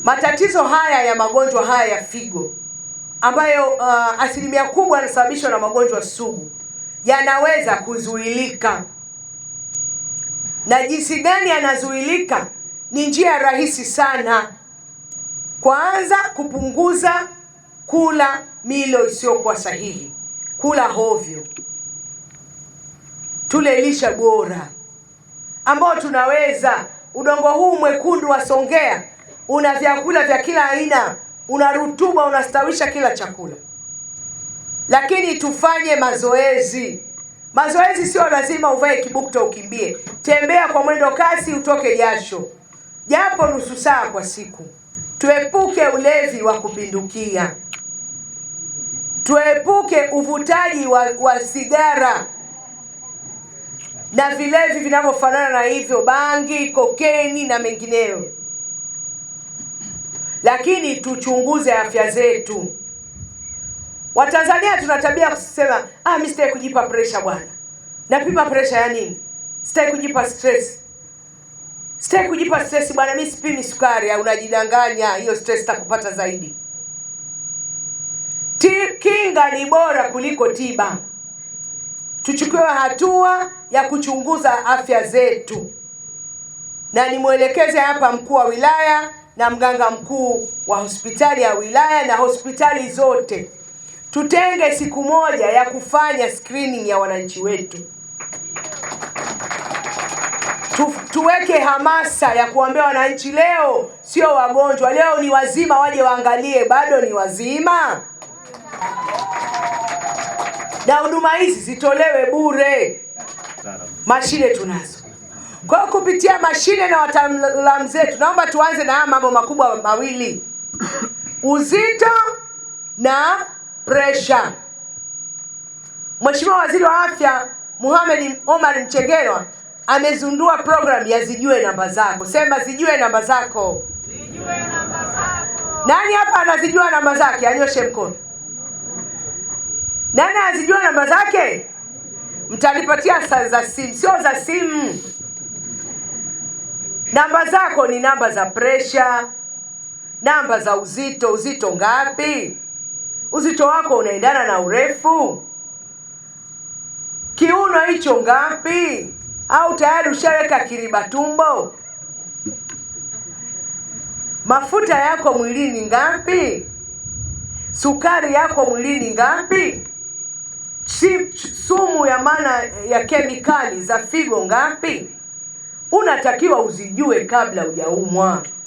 Matatizo haya ya magonjwa haya ya figo ambayo asilimia kubwa yanasababishwa na magonjwa sugu yanaweza kuzuilika. Na jinsi gani yanazuilika? Ni njia rahisi sana. Kwanza, kupunguza kula milo isiyokuwa sahihi, kula hovyo, tule lishe bora ambao tunaweza. Udongo huu mwekundu wa Songea una vyakula vya kila aina, una rutuba, unastawisha kila chakula. Lakini tufanye mazoezi. Mazoezi sio lazima uvae kibukta ukimbie. Tembea kwa mwendo kasi, utoke jasho japo nusu saa kwa siku. Tuepuke ulevi wa kupindukia. Tuepuke uvutaji wa sigara na vilevi vinavyofanana na hivyo, bangi, kokeni na mengineyo. Lakini tuchunguze afya zetu. Watanzania tuna tabia kusema, mimi sitaki kujipa pressure bwana. Napima pressure ya nini? Sitaki kujipa stress. Sitaki kujipa stress bwana, mimi sipimi sukari. Unajidanganya, hiyo stress itakupata zaidi. Kinga ni bora kuliko tiba. Tuchukue hatua ya kuchunguza afya zetu. Na nimwelekeze hapa mkuu wa wilaya na mganga mkuu wa hospitali ya wilaya na hospitali zote, tutenge siku moja ya kufanya screening ya wananchi wetu. Tuweke hamasa ya kuambia wananchi, leo sio wagonjwa, leo ni wazima, waje waangalie bado ni wazima. Na huduma hizi zitolewe bure. Mashine tunazo. Kwa kupitia mashine na wataalamu zetu, naomba tuanze na mambo makubwa mawili: uzito na pressure. Mheshimiwa Waziri wa Afya Mohamed Omar Mchengerwa amezindua program ya Zijue Namba Zako. Sema zijue namba zako. Zijue namba zako. Nani hapa anazijua namba zake? Anyoshe mkono. Nani anazijua namba zake? Mtanipatia za simu, sio za simu. Namba zako ni namba za pressure, namba za uzito. Uzito ngapi? Uzito wako unaendana na urefu? Kiuno hicho ngapi? Au tayari ushaweka kiriba tumbo? Mafuta yako mwilini ngapi? Sukari yako mwilini ngapi? Sumu ya maana ya kemikali za figo ngapi? Unatakiwa uzijue kabla hujaumwa.